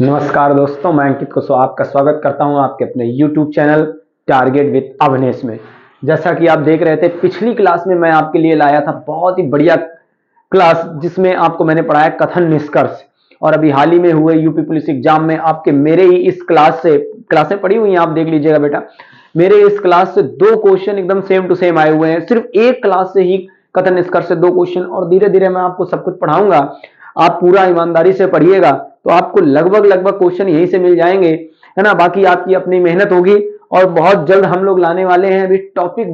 नमस्कार दोस्तों, मैं अंकित कुशवाहा आपका स्वागत करता हूं आपके अपने YouTube channel target with Avnesh में। जैसा कि आप देख रहे थे, पिछली क्लास में मैं आपके लिए लाया था बहुत ही बढ़िया क्लास, जिसमें आपको मैंने पढ़ाया कथन निष्कर्ष। और अभी हाल ही में हुए यूपी पुलिस एग्जाम में आपके मेरे ही इस क्लासें पढ़ी हुई हैं, आप देख लीजिएगा बेटा। मेरे इस क्लास से 2 क्वेश्चन एकदम सेम टू सेम आए हुए हैं, सिर्फ एक क्लास से ही कथन निष्कर्ष से 2 क्वेश्चन। और धीरे धीरे मैं आपको सब कुछ पढ़ाऊंगा, आप पूरा ईमानदारी से पढ़िएगा तो आपको लगभग क्वेश्चन यहीं से मिल जाएंगे, है ना। बाकी आपकी अपनी मेहनत होगी और बहुत जल्द हम लोग लाने वाले हैं अभी टॉपिक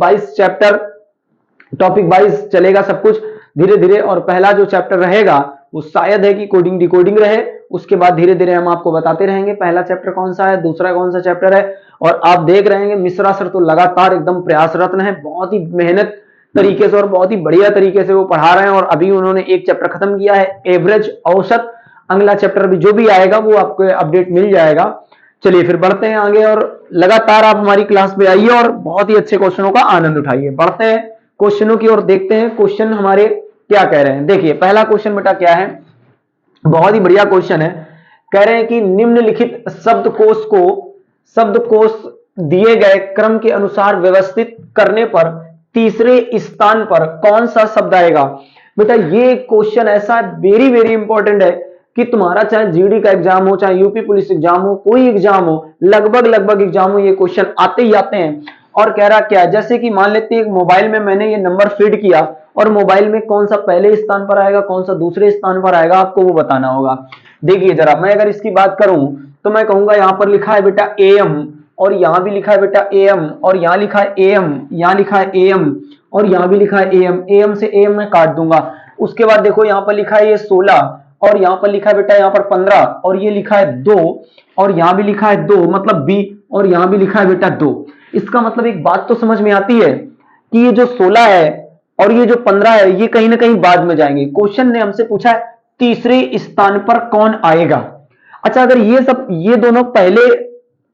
वाइज चलेगा सब कुछ धीरे धीरे। और पहला जो चैप्टर रहेगा वो शायद है कि कोडिंग डिकोडिंग रहे, उसके बाद धीरे धीरे हम आपको बताते रहेंगे पहला चैप्टर कौन सा है, दूसरा कौन सा चैप्टर है। और आप देख रहे हैं मिश्रा सर तो लगातार एकदम प्रयासरत है, बहुत ही मेहनत तरीके से और बहुत ही बढ़िया तरीके से वो पढ़ा रहे हैं। और अभी उन्होंने एक चैप्टर खत्म किया है, एवरेज औसत। अगला चैप्टर भी जो भी आएगा वो आपको अपडेट मिल जाएगा। चलिए फिर बढ़ते हैं आगे, और लगातार आप हमारी क्लास में आइए और बहुत ही अच्छे क्वेश्चनों का आनंद उठाइए। बढ़ते हैं क्वेश्चनों की ओर, देखते हैं क्वेश्चन हमारे क्या कह रहे हैं। देखिए पहला क्वेश्चन बेटा क्या है, बहुत ही बढ़िया क्वेश्चन है। कह रहे हैं कि निम्नलिखित शब्दकोश दिए गए क्रम के अनुसार व्यवस्थित करने पर तीसरे स्थान पर कौन सा शब्द आएगा। बेटा ये क्वेश्चन ऐसा वेरी वेरी इंपॉर्टेंट है कि तुम्हारा चाहे जीडी का एग्जाम हो, चाहे यूपी पुलिस एग्जाम हो, कोई एग्जाम हो, लगभग एग्जाम हो, ये क्वेश्चन आते ही आते हैं। और कह रहा क्या है, जैसे कि मान लेते हैं मोबाइल में मैंने ये नंबर फीड किया और मोबाइल में कौन सा पहले स्थान पर आएगा, कौन सा दूसरे स्थान पर आएगा, आपको वो बताना होगा। देखिए जरा, मैं अगर इसकी बात करूं तो मैं कहूंगा यहां पर लिखा है बेटा एम, और यहां भी लिखा है बेटा एम, और यहां लिखा है एम, यहां लिखा है एम, और यहां भी लिखा है एम। एम से एम मैं काट दूंगा। उसके बाद देखो यहां पर लिखा है ये 16, और यहां पर लिखा है बेटा यहां पर 15, और ये लिखा है 2, और यहां भी लिखा है 2 मतलब बी, और यहां भी लिखा है बेटा 2। इसका मतलब एक बात तो समझ में आती है कि ये जो 16 है और ये जो 15 है ये कहीं ना कहीं बाद में जाएंगे। क्वेश्चन ने हमसे पूछा है तीसरे स्थान पर कौन आएगा। अच्छा, अगर ये दोनों पहले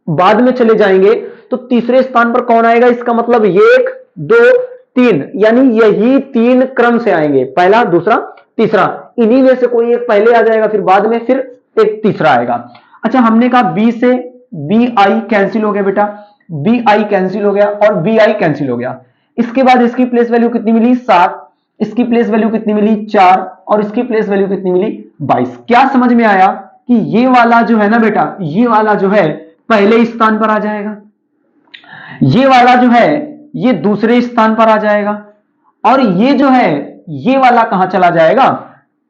बाद में चले जाएंगे तो तीसरे स्थान पर कौन आएगा, इसका मतलब 1 2 3, यानी यही 3 क्रम से आएंगे, पहला दूसरा तीसरा। इन्हीं में से कोई एक पहले आ जाएगा, फिर बाद में फिर एक तीसरा आएगा। अच्छा, हमने कहा बी से बी आई कैंसिल हो गया बेटा, बी आई कैंसिल हो गया और बी आई कैंसिल हो गया। इसके बाद इसकी प्लेस वैल्यू कितनी मिली 7, इसकी प्लेस वैल्यू कितनी मिली 4, और इसकी प्लेस वैल्यू कितनी मिली 22। क्या समझ में आया कि ये वाला जो है ना बेटा, ये वाला जो है पहले स्थान पर आ जाएगा, ये वाला जो है ये दूसरे स्थान पर आ जाएगा, और ये जो है ये वाला कहां चला जाएगा,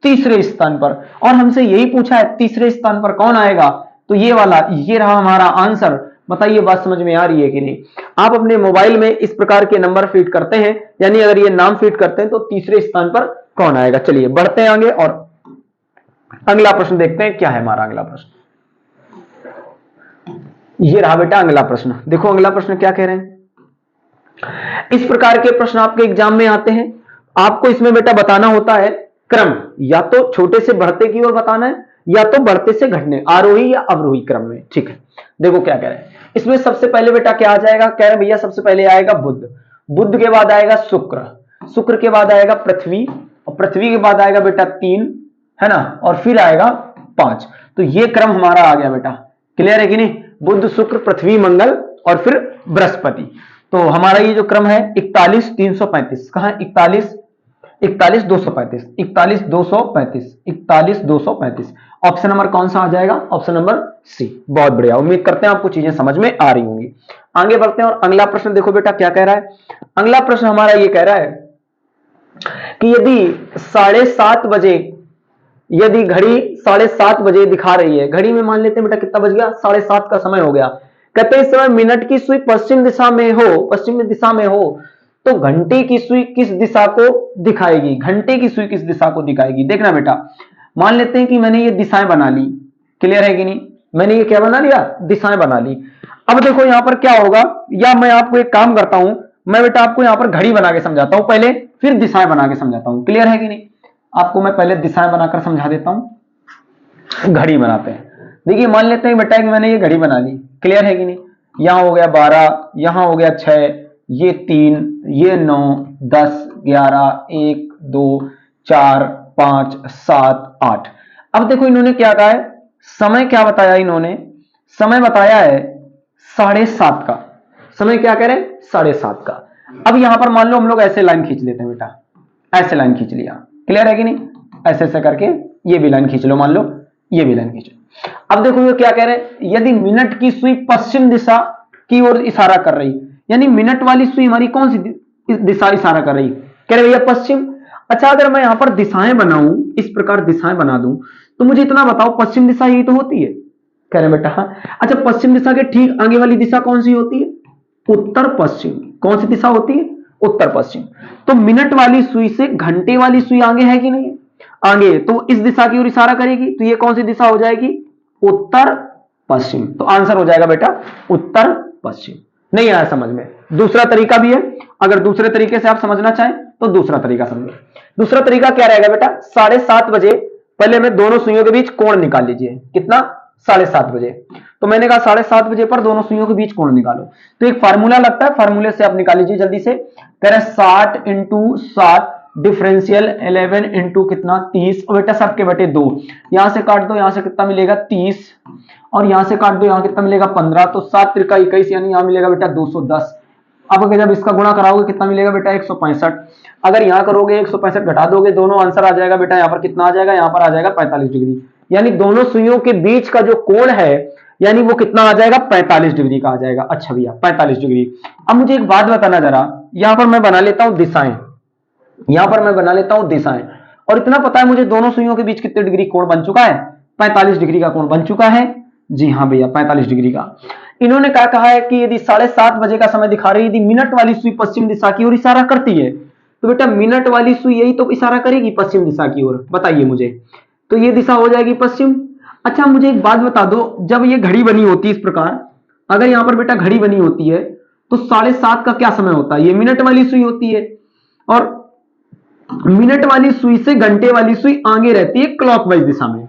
तीसरे स्थान पर। और हमसे यही पूछा है तीसरे स्थान पर कौन आएगा, तो ये वाला, ये रहा हमारा आंसर। बताइए बात समझ में आ रही है कि नहीं। आप अपने मोबाइल में इस प्रकार के नंबर फीड करते हैं, यानी अगर ये नाम फीड करते हैं तो तीसरे स्थान पर कौन आएगा। चलिए बढ़ते हैं आगे और अगला प्रश्न देखते हैं क्या है हमारा अगला प्रश्न। ये रहा बेटा अगला प्रश्न। देखो अगला प्रश्न क्या कह रहे हैं। इस प्रकार के प्रश्न आपके एग्जाम में आते हैं, आपको इसमें बेटा बताना होता है क्रम, या तो छोटे से बढ़ते की ओर बताना है या तो बढ़ते से घटने, आरोही या अवरोही क्रम में। ठीक है, देखो क्या कह रहे हैं इसमें। सबसे पहले बेटा क्या आ जाएगा, कह रहे भैया सबसे पहले आएगा बुध, बुध के बाद आएगा शुक्र, शुक्र के बाद आएगा पृथ्वी, और पृथ्वी के बाद आएगा बेटा 3, है ना, और फिर आएगा 5। तो ये क्रम हमारा आ गया बेटा। क्लियर है कि नहीं, बुध शुक्र पृथ्वी मंगल और फिर बृहस्पति। तो हमारा ये जो क्रम है 41 335, कहां 41 41 235, 41 235, 41 235। ऑप्शन नंबर कौन सा आ जाएगा, ऑप्शन नंबर सी। बहुत बढ़िया, उम्मीद करते हैं आपको चीजें समझ में आ रही होंगी। आगे बढ़ते हैं और अगला प्रश्न देखो बेटा क्या कह रहा है। अगला प्रश्न हमारा ये कह रहा है कि यदि 7:30 बजे, यदि घड़ी 7:30 बजे दिखा रही है, घड़ी में मान लेते हैं बेटा कितना बज गया, 7:30 का समय हो गया। कहते हैं इस समय मिनट की सुई पश्चिम दिशा में हो तो घंटे की सुई किस दिशा को दिखाएगी, घंटे की सुई किस दिशा को दिखाएगी। देखना बेटा, मान लेते हैं कि मैंने ये दिशाएं बना ली। क्लियर है कि नहीं, मैंने ये क्या बना लिया, दिशाएं बना ली। अब देखो यहां पर क्या होगा, या मैं आपको एक काम करता हूं, मैं बेटा आपको यहां पर घड़ी बना के समझाता हूं पहले, फिर दिशाएं बना के समझाता हूं। क्लियर है कि नहीं, आपको मैं पहले दिशाएं बनाकर समझा देता हूं, घड़ी बनाते हैं। देखिए मान लेते हैं बेटा कि मैंने ये घड़ी बना ली। क्लियर है कि नहीं, यहां हो गया 12, यहां हो गया 6, ये 3, ये 9 10 11 1 2 4 5 7 8। अब देखो इन्होंने क्या कहा है, समय क्या बताया इन्होंने, समय बताया है 7:30 का। समय क्या कह रहे हैं, 7:30 का। अब यहां पर मान लो हम लोग ऐसे लाइन खींच लेते हैं बेटा, ऐसे लाइन खींच लिया, क्लियर है कि नहीं, ऐसे ऐसे करके ये भी लाइन खींच लो, मान लो ये भी लाइन खींच लो। अब देखो ये क्या कह रहे हैं, यदि मिनट की सुई पश्चिम दिशा की ओर इशारा कर रही, यानी मिनट वाली सुई हमारी कौन सी दिशा इशारा कर रही, कह रहे भैया पश्चिम। अच्छा अगर मैं यहां पर दिशाएं बनाऊं, इस प्रकार दिशाएं बना दूं, तो मुझे इतना बताओ पश्चिम दिशा यही तो होती है, कह रहे बेटा हाँ। अच्छा पश्चिम दिशा के ठीक आगे वाली दिशा कौन सी होती है, उत्तर पश्चिम। कौन सी दिशा होती है, उत्तर पश्चिम। तो मिनट वाली सुई से घंटे वाली सुई आगे है कि नहीं, आगे, तो इस दिशा की ओर इशारा करेगी, तो ये कौन सी दिशा हो जाएगी, उत्तर पश्चिम। तो आंसर हो जाएगा बेटा उत्तर पश्चिम। नहीं आया समझ में, दूसरा तरीका भी है, अगर दूसरे तरीके से आप समझना चाहें तो दूसरा तरीका समझो। दूसरा तरीका क्या रहेगा बेटा, 7:30 बजे पहले में दोनों सुइयों के बीच कोण निकाल लीजिए, कितना, 7:30 बजे। तो मैंने कहा 7:30 बजे पर दोनों सुइयों के बीच कोण निकालो, तो एक फार्मूला लगता है, फार्मूले से आप निकाल लीजिए जल्दी से। कह रहे 60 इंटू 7 डिफरेंशियल 11 इंटू कितना 30, और बेटा सबके बटे 2, यहां से काट दो, यहां से कितना मिलेगा 30, और यहां से काट दो, यहां कितना मिलेगा 15, तो 7 त्रिका 21, यानी यहां मिलेगा बेटा 210। अब अगर जब इसका गुणा कराओगे कितना मिलेगा बेटा 165। अगर यहां करोगे 165 घटा दोगे, दोनों आंसर आ जाएगा बेटा, यहां पर कितना आ जाएगा, यहां पर आ जाएगा 45 डिग्री, यानी दोनों सुइयों के बीच का जो कोण है यानी वो कितना आ जाएगा, 45 डिग्री का आ जाएगा। अच्छा भैया 45 डिग्री। अब मुझे एक बात बताना जरा, यहां पर मैं बना लेता हूं दिशाएं, यहां पर मैं बना लेता हूं दिशाएं, और इतना पता है मुझे दोनों सुइयों के बीच कितने डिग्री कोण बन चुका है, 45 डिग्री का कोण बन चुका है। जी हाँ भैया 45 डिग्री का। इन्होंने क्या कहा है कि यदि 7:30 बजे का समय दिखा रही, यदि मिनट वाली सुई पश्चिम दिशा की ओर इशारा करती है, तो बेटा मिनट वाली सुई यही तो इशारा करेगी पश्चिम दिशा की ओर, बताइए मुझे, तो ये दिशा हो जाएगी पश्चिम। अच्छा मुझे एक बात बता दो, जब ये घड़ी बनी होती है इस प्रकार, अगर यहां पर बेटा घड़ी बनी होती है तो 7:30 का क्या समय होता है, ये मिनट वाली सुई होती है, और मिनट वाली सुई से घंटे वाली सुई आगे रहती है क्लॉकवाइज दिशा में।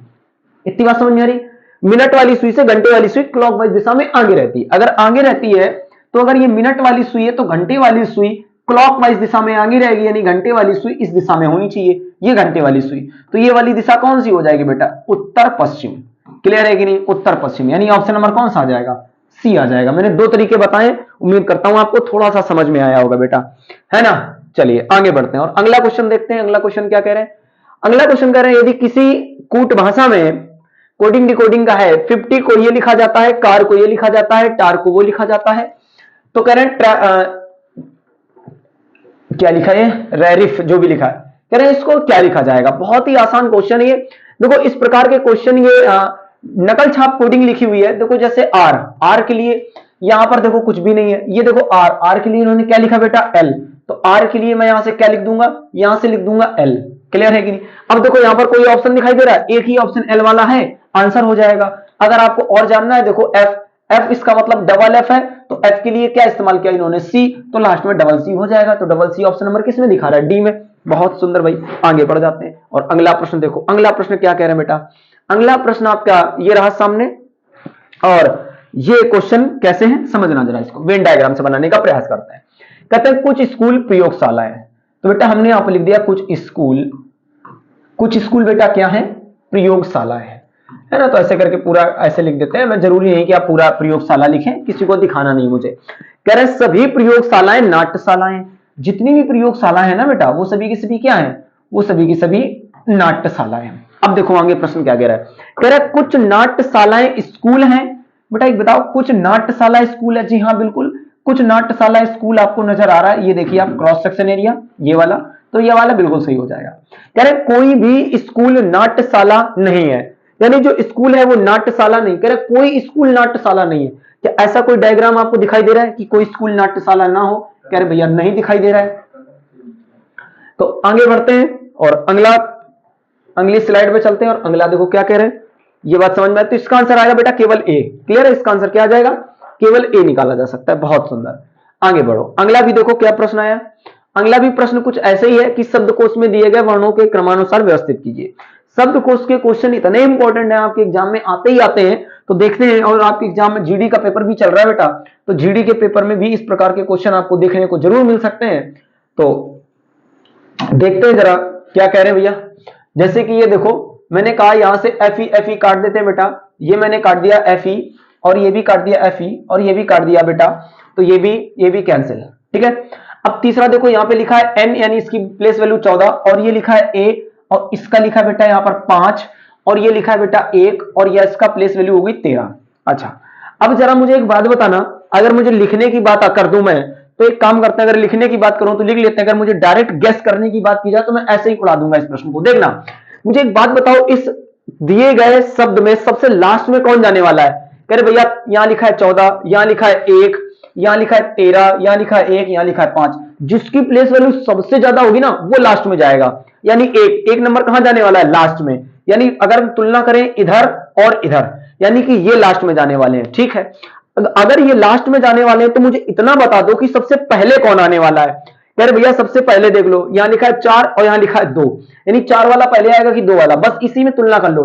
इतनी बात समझ में आ रही, मिनट वाली सुई से घंटे वाली सुई क्लॉकवाइज दिशा में आगे रहती है। अगर आगे रहती है तो अगर ये मिनट वाली सुई है तो घंटे वाली सुई क्लॉकवाइज दिशा में आगे रहेगी, यानी घंटे वाली सुई इस दिशा में होनी चाहिए, ये घंटे वाली सुई, तो ये वाली दिशा कौन सी हो जाएगी बेटा, उत्तर पश्चिम। क्लियर है कि नहीं, उत्तर पश्चिम, यानी ऑप्शन नंबर कौन सा आ जाएगा, सी आ जाएगा। मैंने दो तरीके बताए, उम्मीद करता हूं आपको थोड़ा सा समझ में आया होगा बेटा, है ना। चलिए आगे बढ़ते हैं और अगला क्वेश्चन देखते हैं। अगला क्वेश्चन क्या कह रहे हैं, अगला क्वेश्चन कह रहे हैं यदि किसी कूट भाषा में कोडिंग डिकोडिंग का है, 50 को ये लिखा जाता है, कार को ये लिखा जाता है, टार को वो लिखा जाता है, तो कह रहे हैं क्या लिखा है, रैरिफ जो भी लिखा है, कह रहे हैं इसको क्या लिखा जाएगा। बहुत ही आसान क्वेश्चन है ये। देखो इस प्रकार के क्वेश्चन ये नकल छाप कोडिंग लिखी हुई है। देखो जैसे आर, आर के लिए यहां पर देखो कुछ भी नहीं है, ये देखो आर, आर के लिए इन्होंने क्या लिखा बेटा एल, तो आर के लिए मैं यहां से क्या लिख दूंगा, यहां से लिख दूंगा एल। क्लियर है कि नहीं। अब देखो यहां पर कोई ऑप्शन दिखाई दे रहा है, एक ही ऑप्शन एल वाला है, आंसर हो जाएगा। अगर आपको और जानना है देखो एफ, एफ इसका मतलब डबल एफ है, तो एफ के लिए क्या इस्तेमाल किया इन्होंने सी, तो लास्ट में डबल सी हो जाएगा। तो डबल सी ऑप्शन नंबर किसमें दिखा रहा है, डी में। बहुत सुंदर भाई, आगे बढ़ जाते हैं और अगला प्रश्न देखो। अगला प्रश्न क्या कह रहे हैं बेटा, अगला प्रश्न आपका ये रहा सामने, और ये क्वेश्चन कैसे है समझना जरा, इसको वेन डायग्राम से बनाने का प्रयास करते हैं। कहते हैं कुछ स्कूल प्रयोगशाला है, तो बेटा हमने यहां पर लिख दिया कुछ स्कूल, कुछ स्कूल बेटा क्या है, प्रयोगशाला है ना। तो ऐसे करके पूरा ऐसे लिख देते हैं, मैं जरूरी नहीं कि आप पूरा प्रयोगशाला लिखें, किसी को दिखाना नहीं मुझे। कह रहे सभी प्रयोगशालाएं नाट्यशालाएं, जितनी भी प्रयोगशाला है ना बेटा वो सभी की सभी क्या है, वो सभी की सभी नाट्यशालाएं। अब देखो आगे प्रश्न क्या कह रहा है, कह रहा है कुछ नाट्यशालाएं स्कूल हैं। बेटा एक बताओ, कुछ नाट्यशाला स्कूल है, जी हाँ बिल्कुल कुछ नाट्यशाला स्कूल आपको नजर आ रहा है, ये देखिए आप क्रॉस सेक्शन एरिया ये वाला, तो ये वाला बिल्कुल सही हो जाएगा। कह रहे कोई भी स्कूल नाट्यशाला नहीं है, यानी जो स्कूल है वो नाट्यशाला नहीं। कह रहे कोई स्कूल नाट्यशाला नहीं है। क्या ऐसा कोई डायग्राम आपको दिखाई दे रहा है कि कोई स्कूल नाट्यशाला ना हो, कह रहे भैया नहीं दिखाई दे रहा है। तो आगे बढ़ते हैं और अगली स्लाइड पे चलते हैं और अगला देखो क्या कह रहे हैं, ये बात समझ में आए तो इसका आंसर आएगा बेटा केवल ए। क्लियर है, इसका आंसर क्या आ जाएगा, केवल ए निकाला जा सकता है। बहुत सुंदर, आगे बढ़ो। अगला भी देखो क्या प्रश्न आया, अगला भी प्रश्न कुछ ऐसे ही है कि शब्दकोश में दिए गए वर्णों के क्रमानुसार व्यवस्थित कीजिए। शब्दकोश के क्वेश्चन इतने इंपॉर्टेंट है, आपके एग्जाम में आते ही आते हैं, तो देखते हैं। और आपके एग्जाम में जीडी का पेपर भी चल रहा है बेटा, तो जीडी के पेपर में भी इस प्रकार के क्वेश्चन आपको देखने को जरूर मिल सकते हैं। तो देखते हैं जरा क्या कह रहे हैं भैया। जैसे कि ये देखो मैंने कहा यहां से एफ ई काट देते हैं बेटा, ये मैंने काट दिया एफ ई, और ये भी काट दिया एफ ई, और ये भी काट दिया बेटा, तो ये भी कैंसिल। ठीक है, अब तीसरा देखो यहाँ पे लिखा है एन, यानी इसकी प्लेस वैल्यू 14, और ये लिखा है ए, और इसका लिखा है बेटा यहाँ पर 5, और ये लिखा है बेटा 1, और ये इसका प्लेस वैल्यू होगी 13। अच्छा, अब जरा मुझे एक बात बताना, अगर मुझे लिखने की बात कर दूं मैं, तो एक काम करते हैं, अगर लिखने की बात करूं तो लिख लेते हैं, अगर मुझे डायरेक्ट गेस करने की बात की जाए तो मैं ऐसे ही उड़ा दूंगा इस प्रश्न को। देखना, मुझे एक बात बताओ, इस दिए गए शब्द में सबसे लास्ट में कौन जाने वाला है? कह रहे भैया यहां लिखा है 14, यहां लिखा है 1, यहां लिखा है 13, यहां लिखा है 1, यहां लिखा है 5, जिसकी प्लेस वैल्यू सबसे ज्यादा होगी ना वो लास्ट में जाएगा, यानी एक नंबर कहां जाने वाला है? लास्ट में। यानी अगर तुलना करें इधर और इधर, यानी कि ये लास्ट में जाने वाले हैं। ठीक है, अगर ये लास्ट में जाने वाले हैं तो मुझे इतना बता दो कि सबसे पहले कौन आने वाला है। कह रहे भैया सबसे पहले देख लो, यहां लिखा है 4 और यहां लिखा है 2, यानी 4 वाला पहले आएगा कि 2 वाला, बस इसी में तुलना कर लो।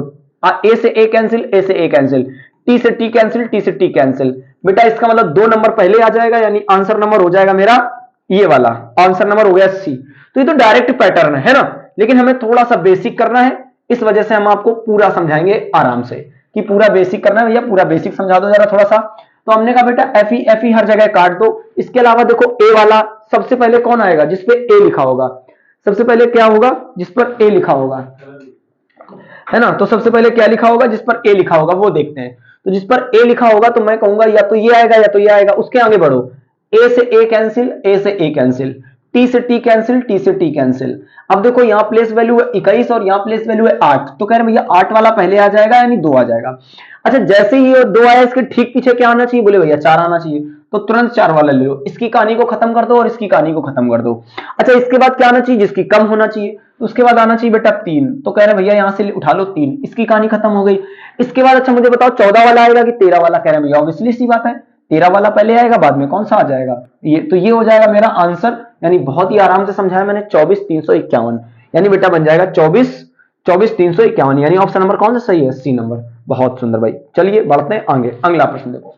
ए से ए कैंसिल, ए से ए कैंसिल, टी से टी कैंसिल, टी से टी कैंसिल, बेटा इसका मतलब 2 नंबर पहले आ जाएगा, यानी आंसर नंबर हो जाएगा मेरा ये वाला, आंसर नंबर हो गया सी। तो ये तो डायरेक्ट पैटर्न है ना, लेकिन हमें थोड़ा सा बेसिक करना है, इस वजह से हम आपको पूरा समझाएंगे आराम से, कि पूरा बेसिक करना है भैया, पूरा बेसिक समझा दो जरा थोड़ा सा। तो हमने कहा बेटा एफ ई हर जगह काट दो। इसके अलावा देखो ए वाला सबसे पहले कौन आएगा? जिसपे ए लिखा होगा, सबसे पहले क्या होगा? जिस पर ए लिखा होगा, है ना। तो सबसे पहले क्या लिखा होगा? जिस पर ए लिखा होगा वो देखते हैं। तो जिस पर ए लिखा होगा तो मैं कहूंगा या तो ये आएगा या तो ये आएगा, उसके आगे बढ़ो। ए से ए कैंसिल, ए से ए कैंसिल, टी से टी कैंसिल, टी से टी कैंसिल। अब देखो यहाँ प्लेस वैल्यू है 21 और यहाँ प्लेस वैल्यू है 8, तो कह रहे भैया 8 वाला पहले आ जाएगा, यानी 2 आ जाएगा। अच्छा, जैसे ही ये 2 आया, इसके ठीक पीछे क्या आना चाहिए? बोले भैया 4 आना चाहिए, तो तुरंत 4 वाला ले लो, इसकी कहानी को खत्म कर दो और इसकी कहानी को खत्म कर दो। अच्छा, इसके बाद क्या आना चाहिए? जिसकी कम होना चाहिए, तो उसके बाद आना चाहिए बेटा 3, तो कह रहे भैया यहां से उठा लो 3, इसकी कहानी खत्म हो गई। इसके बाद अच्छा मुझे बताओ 14 वाला आएगा कि 13 वाला? कह रहे भैया ऑब्वियसली सी बात है, 13 वाला पहले आएगा, बाद में कौन सा आ जाएगा? ये तो ये हो जाएगा मेरा आंसर, यानी बहुत ही आराम से समझाया मैंने, 24,351, यानी बेटा बन जाएगा 24,351, यानी ऑप्शन नंबर कौन सा सही है? C number. बहुत सुंदर भाई, चलिए बढ़ते हैं आगे। अगला प्रश्न देखो,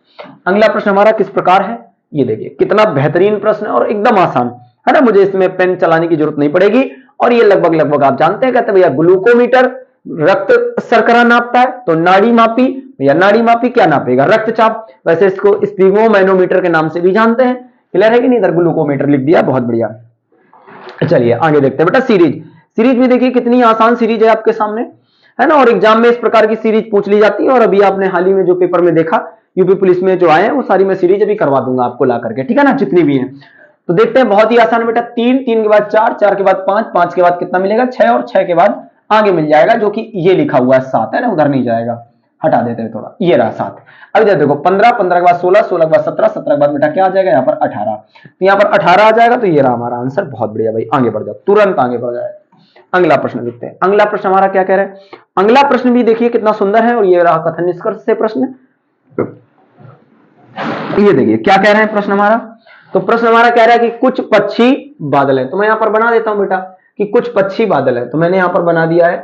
अगला प्रश्न हमारा किस प्रकार है, ये देखिए कितना बेहतरीन प्रश्न है और एकदम आसान है ना, मुझे इसमें पेन चलाने की जरूरत नहीं पड़ेगी, और ये लगभग आप जानते हैं। कहते हैं भैया ग्लूकोमीटर रक्त शर्करा नापता है, तो नाड़ी मापी, भैया नाड़ी मापी क्या नापेगा? रक्तचाप, वैसे इसको स्पिगमोमैनोमीटर के नाम से भी जानते हैं। क्लियर है कि नहीं? इधर ग्लूकोमीटर लिख दिया, बहुत बढ़िया। चलिए आगे देखते हैं बेटा, सीरीज भी देखिए कितनी आसान सीरीज है आपके सामने, है ना, और एग्जाम में इस प्रकार की सीरीज पूछ ली जाती है। और अभी आपने हाल ही में जो पेपर में देखा, यूपी पुलिस में जो आए हैं, वो सारी मैं सीरीज अभी करवा दूंगा आपको ला करके, ठीक है ना, जितनी भी हैं। तो देखते हैं, बहुत ही आसान बेटा, 3 के बाद 4, 4 के बाद 5, 5 के बाद कितना मिलेगा? 6, और 6 के बाद आगे मिल जाएगा, जो कि ये लिखा हुआ है 7, है ना, उधर नहीं जाएगा, हटा देते हैं थोड़ा, ये रहा 7। अब देखो 15, 15 के बाद 16, 16 के बाद 17, 17 के बाद बेटा क्या आ जाएगा? यहाँ पर 18, तो यहाँ पर 18 आ जाएगा, तो ये रहा हमारा आंसर। बहुत बढ़िया भाई, आगे बढ़ जाओ, तुरंत आगे बढ़ जाए। अगला प्रश्न देखते हैं, अगला प्रश्न हमारा क्या कह रहा है। अगला प्रश्न भी देखिए कितना सुंदर है, और ये रहा कथन निष्कर्ष से प्रश्न। ये देखिए क्या कह रहे हैं प्रश्न हमारा। तो प्रश्न हमारा कह रहा है कि कुछ पक्षी बादल है, तो मैं यहां पर बना देता हूं बेटा कि कुछ पक्षी बादल है। तो मैंने यहां पर बना दिया है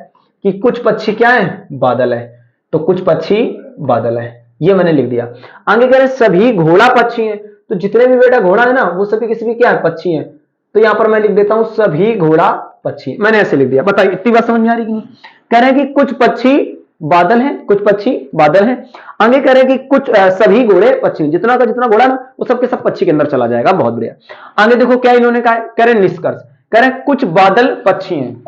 कि कुछ पक्षी क्या है? बादल है। तो कुछ पक्षी बादल है, ये मैंने लिख दिया। आगे कह रहे सभी घोड़ा पक्षी हैं, तो जितने भी बेटा घोड़ा है ना, वो सभी किसी भी क्या है? पक्षी हैं। तो यहां पर मैं लिख देता हूं सभी घोड़ा पक्षी, मैंने ऐसे लिख दिया। बताइए इतनी बात समझ में आ रही कि नहीं? कह रहे हैं कि कुछ पक्षी बादल हैं, कुछ पक्षी बादल हैं। आगे कह रहे हैं कि कुछ सभी घोड़े पक्षी, जितना का जितना घोड़ा ना, वो सब के सब पक्षी के अंदर चला जाएगा। बहुत बढ़िया। आगे देखो क्या इन्होंने कहा है, कह रहे निष्कर्ष, कह रहे हैं कुछ बादल पक्षी हैं,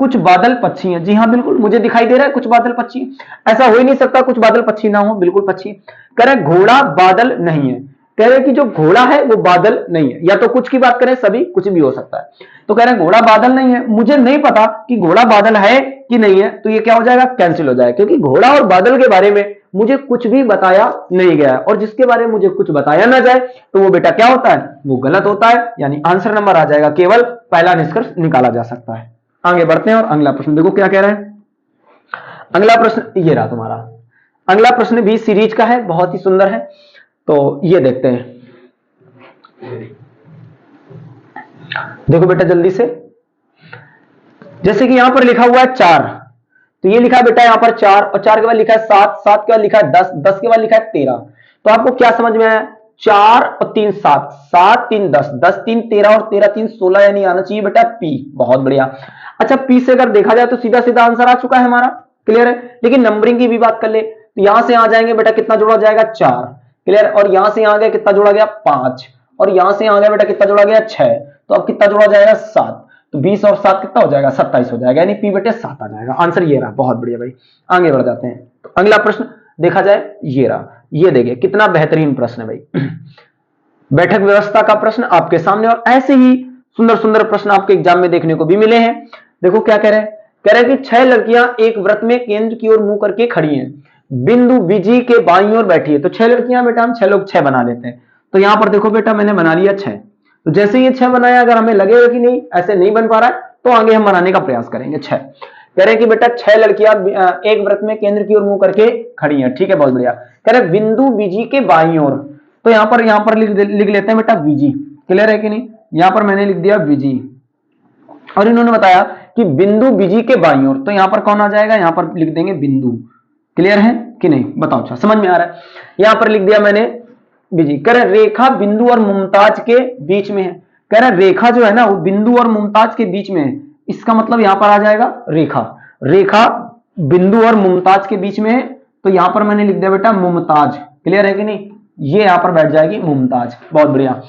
कुछ बादल पक्षी हैं। जी हाँ बिल्कुल, मुझे दिखाई दे रहा है कुछ बादल पक्षी, ऐसा हो ही नहीं सकता कुछ बादल पक्षी ना हो, बिल्कुल पक्षी। कह रहे घोड़ा बादल नहीं है, कह रहे कि जो घोड़ा है वो बादल नहीं है, या तो कुछ की बात करें सभी, कुछ भी हो सकता है। तो कह रहे हैं घोड़ा बादल नहीं है, मुझे नहीं पता कि घोड़ा बादल है कि नहीं है, तो ये क्या हो जाएगा? कैंसिल हो जाएगा, क्योंकि घोड़ा और बादल के बारे में मुझे कुछ भी बताया नहीं गया, और जिसके बारे में मुझे कुछ बताया ना जाए तो वो बेटा क्या होता है? वो गलत होता है, यानी आंसर नंबर आ जाएगा, केवल पहला निष्कर्ष निकाला जा सकता है। आगे बढ़ते हैं और अगला प्रश्न देखो क्या कह रहे हैं। अगला प्रश्न ये रहा तुम्हारा, अगला प्रश्न भी सीरीज का है, बहुत ही सुंदर है। तो ये देखते हैं, देखो बेटा जल्दी से, जैसे कि यहां पर लिखा हुआ है 4, तो ये लिखा है बेटा यहां पर 4, और 4 के बाद लिखा है 7, 7 के बाद लिखा है 10, 10 के बाद लिखा है 13। तो आपको क्या समझ में आया 4 और 3 7, 7 3 10, 10 3 13 और 13 3 16, यानी आना चाहिए बेटा पी। बहुत बढ़िया। अच्छा पी से अगर देखा जाए तो सीधा सीधा आंसर आ चुका है हमारा, क्लियर है। लेकिन नंबरिंग की भी बात कर ले तो यहां से आ जाएंगे बेटा, कितना जोड़ा जाएगा 4, क्लियर। और यहां से आ गया कितना जोड़ा गया 5, और यहां से आ गया बेटा कितना जोड़ा गया 6, तो अब कितना जोड़ा जाएगा 7, तो 20 और 7 कितना हो जाएगा 27 हो जाएगा, यानी पी बेटे 7 आ जाएगा। आंसर ये रहा। बहुत बढ़िया भाई, आगे बढ़ जाते हैं। तो अगला प्रश्न देखा जाए, ये रहा। ये देखिए कितना बेहतरीन प्रश्न है भाई। बैठक व्यवस्था का प्रश्न आपके सामने, और ऐसे ही सुंदर सुंदर प्रश्न आपके एग्जाम में देखने को भी मिले हैं। देखो क्या कह रहे हैं, कह रहे हैं कि 6 लड़कियां एक व्रत में केंद्र की ओर मुंह करके खड़ी हैं, बिंदु बीजी के बाईं ओर बैठी है। तो 6 लड़कियां बेटा, हम 6 लोग 6 बना लेते हैं। तो यहां पर देखो बेटा मैंने बना लिया 6। तो जैसे ये 6 बनाया, अगर हमें लगेगा कि नहीं ऐसे नहीं बन पा रहा है, तो आगे हम बनाने का प्रयास करेंगे 6। कह रहे हैं कि बेटा 6 लड़कियां एक व्रत में केंद्र की ओर मुंह करके खड़ी हैं, ठीक है, बहुत बढ़िया। कह रहे बिंदु बीजी के बाईं ओर, तो यहां पर लिख लेते हैं बेटा बीजी, क्लियर है कि नहीं। यहां पर मैंने लिख दिया बीजी, और इन्होंने बताया कि बिंदु बीजी के बाईं ओर, तो यहां पर कौन आ जाएगा, यहां पर लिख देंगे बिंदु, क्लियर है कि नहीं, बताओ। अच्छा समझ में आ रहा है। यहां पर लिख दिया मैंने बीजी। कह रहे रेखा बिंदु और मुमताज के बीच में है। कह रहे रेखा जो है ना वो बिंदु और मुमताज के बीच में है, इसका मतलब यहां पर आ जाएगा रेखा। रेखा बिंदु और मुमताज के बीच में है, तो यहां पर मैंने लिख दिया बेटा मुमताज, क्लियर है कि नहीं, ये यहां पर बैठ जाएगी मुमताज। बहुत बढ़िया।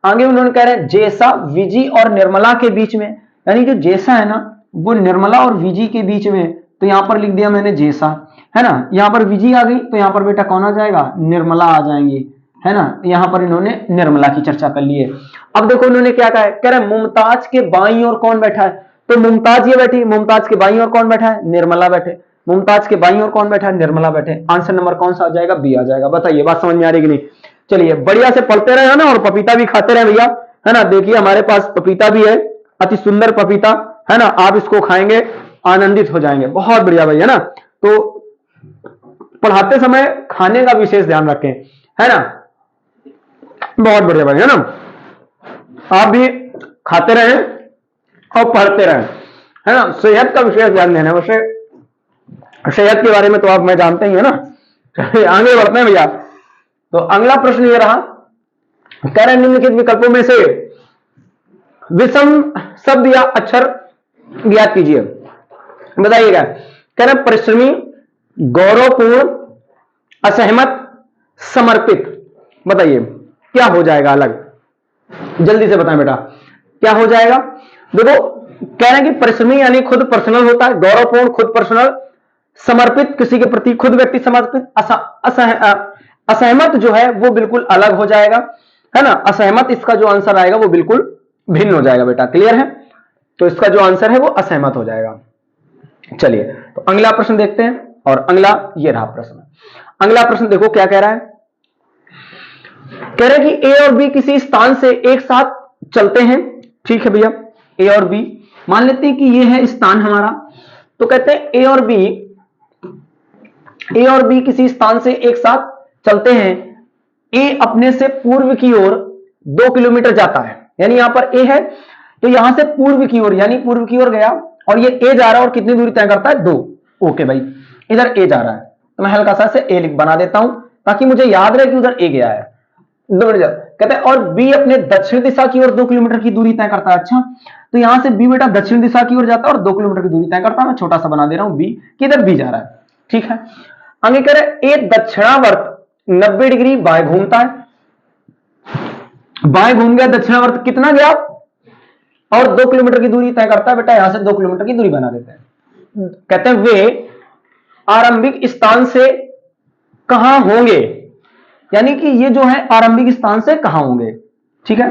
आगे उन्होंने कह रहे हैं जैसा विजी और निर्मला के बीच में, यानी जो जैसा है ना वो निर्मला और विजी के बीच में, तो यहां पर लिख दिया मैंने जैसा, है ना। यहां पर विजी आ गई, तो यहां पर बेटा कौन आ जाएगा, निर्मला आ जाएंगी, है ना। यहां पर इन्होंने निर्मला की चर्चा कर ली है। अब देखो उन्होंने क्या कहा है, कह रहे मुमताज के बाईं ओर कौन बैठा है, तो मुमताज ये बैठी, मुमताज के बाईं ओर कौन बैठा है, निर्मला बैठे। मुमताज के बाईं ओर कौन बैठा है, निर्मला बैठे। आंसर नंबर कौन सा आ जाएगा, बी आ जाएगा। बताइए बात समझ में आ रही कि नहीं। चलिए बढ़िया से पढ़ते रहे ना, और पपीता भी खाते रहे भैया, है ना। देखिए हमारे पास पपीता भी है, अति सुंदर पपीता, है ना। आप इसको खाएंगे आनंदित हो जाएंगे। बहुत बढ़िया भाई, है ना। तो पढ़ाते समय खाने का विशेष ध्यान रखें, है ना। बहुत बढ़िया भाई, है ना। आप भी खाते रहें और पढ़ते रहें, है ना। सेहत का विशेष ध्यान देना। वैसे सेहत के बारे में तो आप मैं जानते ही है ना। आगे बढ़ते हैं भैया। तो अगला प्रश्न ये रहा, कह रहे निम्नलिखित विकल्पों में से विषम शब्द या अक्षर ज्ञात कीजिए। बताइएगा। कह रहे परिश्रमी, गौरवपूर्ण, असहमत, समर्पित। बताइए क्या हो जाएगा अलग, जल्दी से बताएं बेटा क्या हो जाएगा। देखो कह रहे हैं कि परिश्रमी यानी खुद पर्सनल होता है, गौरवपूर्ण खुद पर्सनल, समर्पित किसी के प्रति खुद व्यक्ति समर्पित, असहमत जो है वो बिल्कुल अलग हो जाएगा, है ना। असहमत इसका जो आंसर आएगा वो बिल्कुल भिन्न हो जाएगा बेटा, क्लियर है। तो इसका जो आंसर है वो असहमत हो जाएगा। चलिए तो अगला प्रश्न देखते हैं, और अगला ये रहा प्रश्न। अगला प्रश्न देखो क्या कह रहा है, कह रहे हैं कि ए और बी किसी स्थान से एक साथ चलते हैं, ठीक है भैया। ए और बी मान लेते हैं कि ये है स्थान हमारा, तो कहते हैं ए और बी किसी स्थान से एक साथ चलते हैं। ए अपने से पूर्व की ओर 2 किलोमीटर जाता है, यानी यहां पर ए है, तो यहां से पूर्व की ओर यानी पूर्व की ओर गया, और ये ए जा रहा है और कितनी दूरी तय करता है 2। ओके भाई, इधर ए जा रहा है, तो मैं हल्का सा से ए लिख बना देता हूं ताकि मुझे याद रहे कि उधर ए गया है। कहते हैं और बी अपने दक्षिण दिशा की ओर 2 किलोमीटर की दूरी तय करता है। अच्छा तो यहां से बी बेटा दक्षिण दिशा की ओर जाता है और 2 किलोमीटर की दूरी तय करता है। मैं छोटा सा बना दे रहा हूं बी, किधर बी जा रहा है, ठीक है। आगे कह रहे ए दक्षिणावर्त 90 डिग्री बाएं घूमता है, बाएं घूम गया, दक्षिणावर्त कितना गया और 2 किलोमीटर की दूरी तय करता है। बेटा यहां से 2 किलोमीटर की दूरी बना देते हैं। कहते हैं वे आरंभिक स्थान से कहां होंगे, यानी कि ये जो है आरंभिक स्थान से कहां होंगे, ठीक है।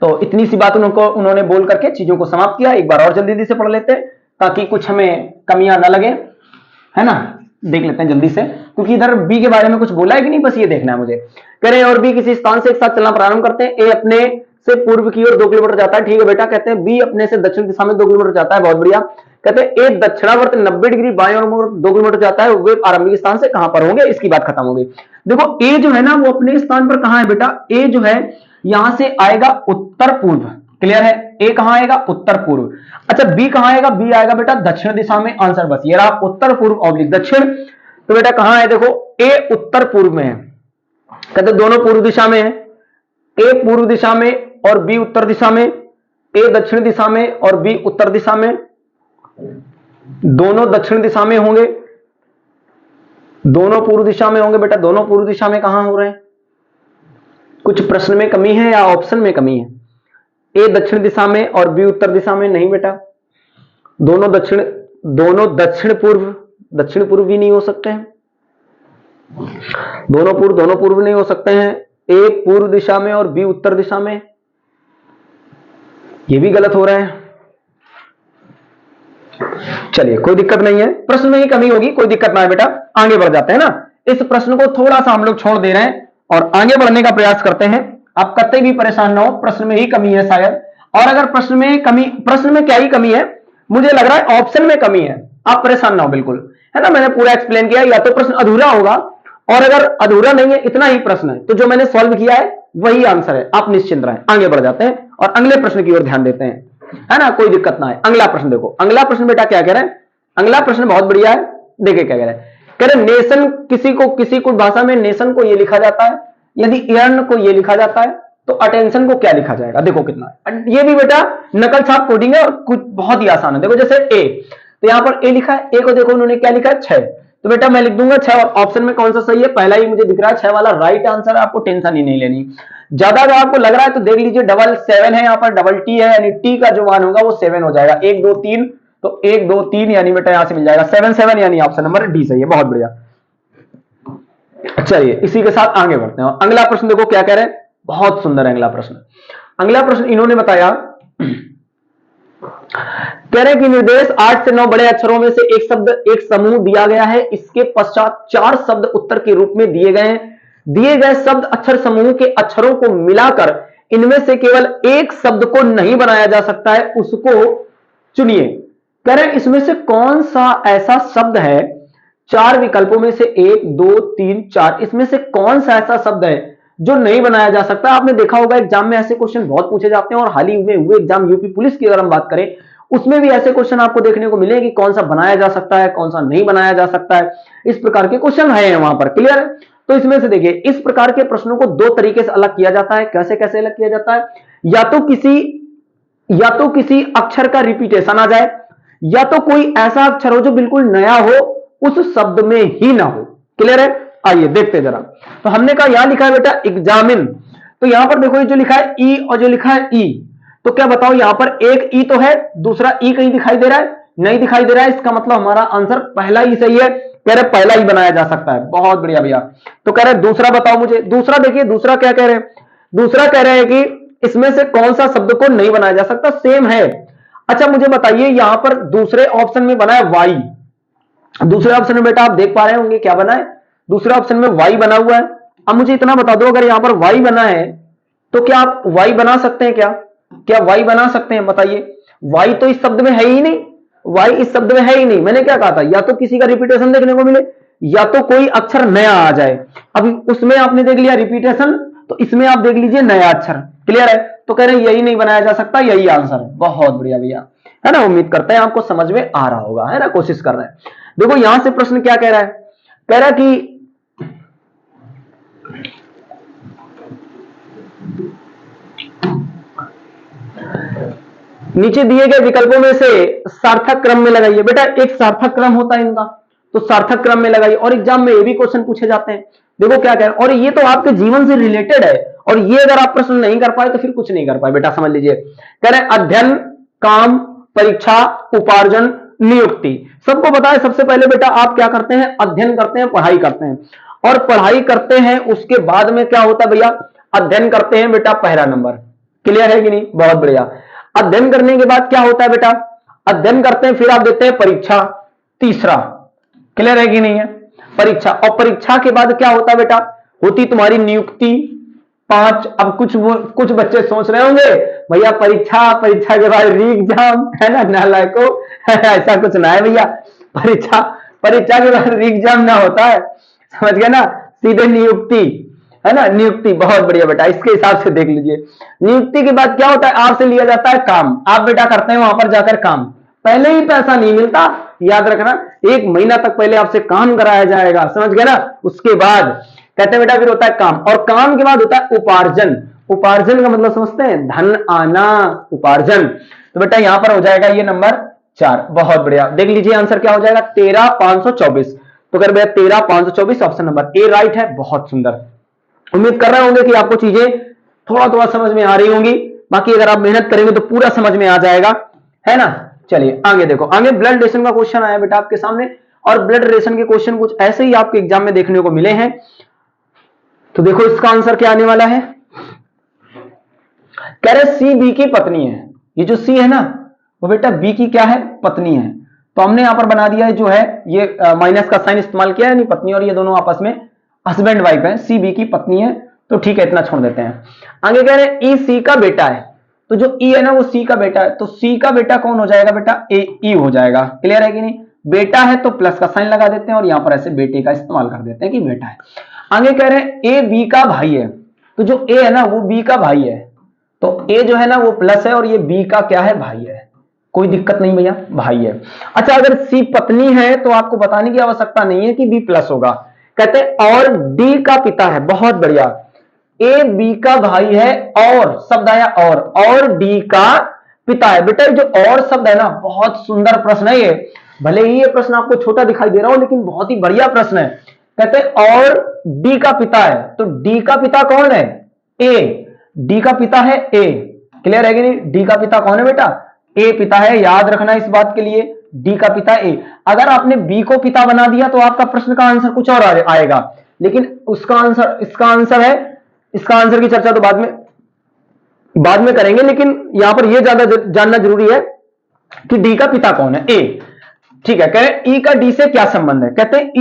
तो इतनी सी बात उन्होंने बोल करके चीजों को समाप्त किया। एक बार और जल्दी से पढ़ लेते हैं ताकि कुछ हमें कमियां ना लगे, है ना। देख लेते हैं जल्दी से, क्योंकि इधर बी के बारे में कुछ बोला है कि नहीं, बस ये देखना है मुझे। कह रहे हैं और बी किसी स्थान से एक साथ चलना प्रारंभ करते हैं। ए अपने से पूर्व की ओर 2 किलोमीटर जाता है, ठीक है बेटा। कहते हैं बी अपने से दक्षिण दिशा में 2 किलोमीटर जाता है, बहुत बढ़िया। कहते हैं ए दक्षिणावर्त 90 डिग्री बाएं और 2 किलोमीटर जाता है, वे आरंभिक स्थान से कहां पर होंगे, इसकी बात खत्म हो गई। देखो ए जो है ना वो अपने स्थान पर कहां है बेटा, ए जो है यहां से आएगा उत्तर पूर्व, क्लियर है। ए कहां आएगा, उत्तर पूर्व। अच्छा बी कहां आएगा, बी आएगा बेटा दक्षिण दिशा में। आंसर बस ये रहा, उत्तर पूर्व ऑब्लिक दक्षिण। तो बेटा कहां है, देखो ए उत्तर पूर्व में है, कहते दोनों पूर्व दिशा में है, ए पूर्व दिशा में और बी उत्तर दिशा में, ए दक्षिण दिशा में और बी उत्तर दिशा में, दोनों दक्षिण दिशा में होंगे, दोनों पूर्व दिशा में होंगे। बेटा दोनों पूर्व दिशा में कहां हो रहे हैं? कुछ प्रश्न में कमी है या ऑप्शन में कमी है? ए दक्षिण दिशा में और बी उत्तर दिशा में नहीं बेटा, दोनों दक्षिण पूर्व भी नहीं हो सकते हैं, दोनों पूर्व नहीं हो सकते हैं। ए पूर्व दिशा में और बी उत्तर दिशा में, ये भी गलत हो रहा है। चलिए कोई दिक्कत नहीं है, प्रश्न में ही कमी होगी, कोई दिक्कत ना है बेटा, आगे बढ़ जाते हैं ना। इस प्रश्न को थोड़ा सा हम लोग छोड़ दे रहे हैं और आगे बढ़ने का प्रयास करते हैं। आप कतई भी परेशान ना हो, प्रश्न में ही कमी है शायद, और अगर प्रश्न में क्या ही कमी है, मुझे लग रहा है ऑप्शन में कमी है। आप परेशान ना हो बिल्कुल, है ना। मैंने पूरा एक्सप्लेन किया, या तो प्रश्न अधूरा होगा, और अगर अधूरा नहीं है, इतना ही प्रश्न है, तो जो मैंने सॉल्व किया है वही आंसर है, आप निश्चिंत रहें। आगे बढ़ जाते हैं और अगले प्रश्न की ओर ध्यान देते हैं, है ना, कोई दिक्कत ना है। अगला प्रश्न देखो, अगला प्रश्न बेटा क्या कह रहे हैं? अगला प्रश्न बहुत बढ़िया है, देखिए क्या कह रहे हैं। कह रहे नेशन, किसी को भाषा में नेशन को ये लिखा जाता है, यदि अर्न को ये लिखा जाता है तो अटेंशन को क्या लिखा जाएगा? देखो कितना, ये भी बेटा नकल छाप कोडिंग है और कुछ बहुत ही आसान है। देखो जैसे ए, तो यहां पर ए लिखा है, ए को देखो उन्होंने क्या लिखा है? 6, तो बेटा मैं लिख दूंगा 6, और ऑप्शन में कौन सा सही है? पहला ही मुझे दिख रहा है, 6 वाला राइट आंसर है, आपको टेंशन ही नहीं लेनी। ज्यादा अगर आपको लग रहा है तो देख लीजिए, डबल 7 है, यहाँ पर डबल टी है, यानी टी का जो मान होगा वो 7 हो जाएगा। 1 2 3, तो 1 2 3 यानी बेटा यहां से मिल जाएगा 7 7, यानी ऑप्शन नंबर डी सही है। बहुत बढ़िया, चलिए इसी के साथ आगे बढ़ते हैं। अगला प्रश्न देखो क्या कह रहे हैं, बहुत सुंदर है अगला प्रश्न। अगला प्रश्न इन्होंने बताया, कह रहे कि निर्देश 8 से 9 बड़े अक्षरों में से एक शब्द, एक समूह दिया गया है, इसके पश्चात 4 शब्द उत्तर के रूप में दिए गए हैं। दिए गए शब्द अक्षर समूह के अक्षरों को मिलाकर इनमें से केवल एक शब्द को नहीं बनाया जा सकता है, उसको चुनिए। कह रहे इसमें से कौन सा ऐसा शब्द है, 4 विकल्पों में से 1 2 3 4, इसमें से कौन सा ऐसा शब्द है जो नहीं बनाया जा सकता? आपने देखा होगा एग्जाम में ऐसे क्वेश्चन बहुत पूछे जाते हैं, और हाल ही में हुए एग्जाम यूपी पुलिस की अगर हम बात करें, उसमें भी ऐसे क्वेश्चन आपको देखने को मिले कि कौन सा बनाया जा सकता है, कौन सा नहीं बनाया जा सकता है। इस प्रकार के क्वेश्चन है वहां पर, क्लियर है? तो इसमें से देखिए, इस प्रकार के प्रश्नों को 2 तरीके से अलग किया जाता है। कैसे कैसे अलग किया जाता है? या तो किसी अक्षर का रिपीटेशन आ जाए, या तो कोई ऐसा अक्षर हो जो बिल्कुल नया हो, उस शब्द में ही ना हो। क्लियर है? आइए देखते जरा। तो हमने कहा यहां लिखा है बेटा एग्जामिन, तो यहां पर देखो ये जो लिखा है ई और जो लिखा है ई, तो क्या बताओ, यहां पर एक ई तो है, दूसरा ई कहीं दिखाई दे रहा है? नहीं दिखाई दे रहा है। इसका मतलब हमारा आंसर पहला ही सही है। कह रहे पहला ही बनाया जा सकता है। बहुत बढ़िया भैया। तो कह रहे दूसरा बताओ मुझे। दूसरा देखिए, दूसरा क्या कह रहे हैं? दूसरा कह रहे हैं कि इसमें से कौन सा शब्द को नहीं बनाया जा सकता? सेम है। अच्छा मुझे बताइए, यहां पर दूसरे ऑप्शन में बना है वाई। दूसरे ऑप्शन में बेटा आप देख पा रहे होंगे क्या बना है? दूसरे ऑप्शन में वाई बना हुआ है। अब मुझे इतना बता दो, अगर यहां पर वाई बना है तो क्या आप वाई बना सकते हैं? क्या वाई बना सकते हैं? बताइए। वाई तो इस शब्द में है ही नहीं, वाई इस शब्द में है ही नहीं। मैंने क्या कहा था? या तो किसी का रिपीटेशन देखने को मिले, या तो कोई अक्षर नया आ जाए। अब उसमें आपने देख लिया रिपीटेशन, तो इसमें आप देख लीजिए नया अक्षर। क्लियर है? तो कह रहे हैं यही नहीं बनाया जा सकता, यही आंसर है। बहुत बढ़िया भैया, है ना। उम्मीद करते हैं आपको समझ में आ रहा होगा, है ना। कोशिश कर रहे हैं। देखो यहां से प्रश्न क्या कह रहा है? कह रहा है कि नीचे दिए गए विकल्पों में से सार्थक क्रम में लगाइए। बेटा एक सार्थक क्रम होता है इनका, तो सार्थक क्रम में लगाइए। और एग्जाम में ये भी क्वेश्चन पूछे जाते हैं। देखो क्या कह रहे हैं, और ये तो आपके जीवन से रिलेटेड है, और ये अगर आप प्रश्न नहीं कर पाए तो फिर कुछ नहीं कर पाए बेटा, समझ लीजिए। कह रहे हैं अध्ययन, काम, परीक्षा, उपार्जन, नियुक्ति। सबको पता है सबसे पहले बेटा आप क्या करते हैं? अध्ययन करते हैं, पढ़ाई करते हैं। और पढ़ाई करते हैं उसके बाद में क्या होता है भैया? अध्ययन करते हैं बेटा, पहला नंबर। क्लियर है कि नहीं? बहुत बढ़िया। अध्ययन करने के बाद क्या होता है बेटा? अध्ययन करते हैं, फिर आप देते हैं परीक्षा, तीसरा। क्लियर है कि नहीं है? परीक्षा। और परीक्षा के बाद क्या होता है बेटा? होती तुम्हारी नियुक्ति, 5। अब कुछ बच्चे सोच रहे होंगे भैया परीक्षा के बाद री एग्जाम, है ना। नालायको, ऐसा कुछ ना है भैया। परीक्षा के बाद री एग्जाम ना होता है, समझ गए ना। सीधे नियुक्ति, है ना। नियुक्ति, बहुत बढ़िया बेटा। इसके हिसाब से देख लीजिए। नियुक्ति के बाद क्या होता है? आपसे लिया जाता है काम। आप बेटा करते हैं वहां पर जाकर काम। पहले ही पैसा नहीं मिलता, याद रखना। 1 महीना तक पहले आपसे काम कराया जाएगा, समझ गए ना। उसके बाद कहते हैं बेटा फिर होता है काम, और काम के बाद होता है उपार्जन। उपार्जन का मतलब समझते हैं, धन आना, उपार्जन। तो बेटा यहां पर हो जाएगा ये नंबर 4। बहुत बढ़िया, देख लीजिए आंसर क्या हो जाएगा, 13,524। तो अगर भैया 13,524 ऑप्शन नंबर ए राइट है। बहुत सुंदर, उम्मीद कर रहे होंगे कि आपको चीजें थोड़ा थोड़ा समझ में आ रही होंगी, बाकी अगर आप मेहनत करेंगे तो पूरा समझ में आ जाएगा, है ना। चलिए आगे देखो, आगे ब्लड रिलेशन का क्वेश्चन आया बेटा आपके सामने, और ब्लड रिलेशन के क्वेश्चन कुछ ऐसे ही आपके एग्जाम में देखने को मिले हैं। तो देखो इसका आंसर क्या आने वाला है, कह रहे सी बी की पत्नी है। ये जो सी है ना वो बेटा बी की क्या है, पत्नी है। तो हमने यहां पर बना दिया है जो है ये माइनस का साइन इस्तेमाल किया है, नहीं पत्नी और ये दोनों आपस में हस्बैंड वाइफ है, सी बी की पत्नी है। तो ठीक है, इतना छोड़ देते हैं। आगे कह रहे हैं ई सी का बेटा है। तो जो ई है ना वो सी का बेटा है, तो सी का बेटा कौन हो जाएगा बेटा, ए ई हो जाएगा। क्लियर है कि नहीं, बेटा है तो प्लस का साइन लगा देते हैं और यहां पर ऐसे बेटे का इस्तेमाल कर देते हैं कि बेटा है। आगे कह रहे हैं ए बी का भाई है। तो जो ए है ना वो बी का भाई है, तो ए जो है ना वो प्लस है और ये बी का क्या है, भाई है। कोई दिक्कत नहीं भैया, भाई है। अच्छा, अगर सी पत्नी है तो आपको बताने की आवश्यकता नहीं है कि बी प्लस होगा। कहते हैं और डी का पिता है। बहुत बढ़िया, ए बी का भाई है और शब्द आया और डी का पिता है। बेटा जो और शब्द है ना बहुत सुंदर प्रश्न है ये, भले ही ये प्रश्न आपको छोटा दिखाई दे रहा हो लेकिन बहुत ही बढ़िया प्रश्न है। कहते हैं और डी का पिता है, तो डी का पिता कौन है, ए। डी का पिता है ए। क्लियर है कि नहीं, डी का पिता कौन है बेटा, ए पिता है। याद रखना इस बात के लिए, डी का पिता ए। अगर आपने बी को पिता बना दिया तो आपका प्रश्न का आंसर कुछ और आएगा, लेकिन उसका आंसर इसका आंसर है। इसका आंसर की चर्चा तो बाद में करेंगे, लेकिन यहां पर यह ज्यादा जानना जरूरी है कि डी का पिता कौन है, ए। ठीक है, कह रहे ई का डी से क्या संबंध है। कहते हैं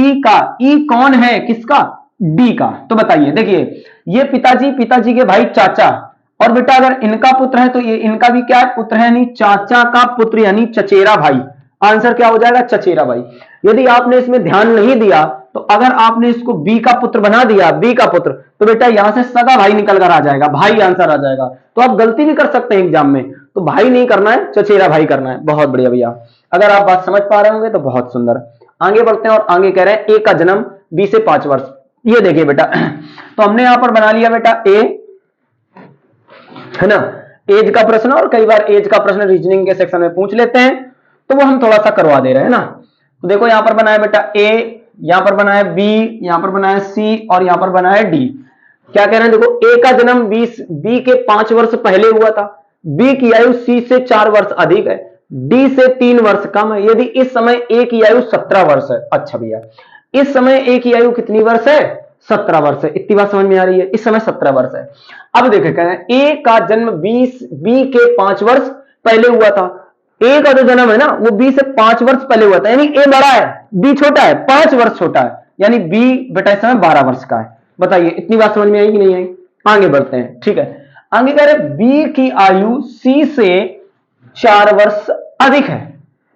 ई कौन है, किसका, डी का। तो बताइए, देखिए ये पिताजी के भाई चाचा, और बेटा अगर इनका पुत्र है तो ये इनका भी क्या है, पुत्र है, यानी चाचा का पुत्र यानी चचेरा भाई। आंसर क्या हो जाएगा, चचेरा भाई। यदि आपने इसमें ध्यान नहीं दिया तो अगर आपने इसको बी का पुत्र बना दिया, बी का पुत्र, तो बेटा यहां से सगा भाई निकल कर आ जाएगा, भाई आंसर आ जाएगा। तो आप गलती भी कर सकते हैं एग्जाम में, तो भाई नहीं करना है, चचेरा भाई करना है। बहुत बढ़िया भैया, अगर आप बात समझ पा रहे होंगे तो बहुत सुंदर। आगे बढ़ते हैं और आगे कह रहे हैं ए का जन्म बी से 5 वर्ष। ये देखिए बेटा, तो हमने यहां पर बना लिया बेटा ए, है ना, एज का प्रश्न, और कई बार एज का प्रश्न रीजनिंग के सेक्शन में पूछ लेते हैं तो वो हम थोड़ा सा करवा दे रहे हैं ना। तो देखो यहां पर बनाया बेटा ए, यहां पर बनाया बी, यहां पर बनाया सी और यहां पर बनाया डी। क्या कह रहे हैं, देखो ए का जन्म बी के 5 वर्ष पहले हुआ था, बी की आयु सी से 4 वर्ष अधिक है, डी से 3 वर्ष कम है। यदि इस समय ए की आयु 17 वर्ष है। अच्छा भैया, इस समय ए की आयु कितनी वर्ष है, 17 वर्ष है। इतनी बात समझ में आ रही है, इस समय 17 वर्ष है। अब देखें, कह रहे हैं ए का जन्म बी के 5 वर्ष पहले हुआ था। ए का जो जन्म है ना वो बी से 5 वर्ष पहले हुआ था, यानी ए बड़ा है, बी छोटा है, 5 वर्ष छोटा है, यानी बी बेटा इस समय 12 वर्ष का है। बताइए इतनी बात समझ में आई कि नहीं आई। आगे बढ़ते हैं, ठीक है। आगे कह रहे बी की आयु सी से 4 वर्ष अधिक है।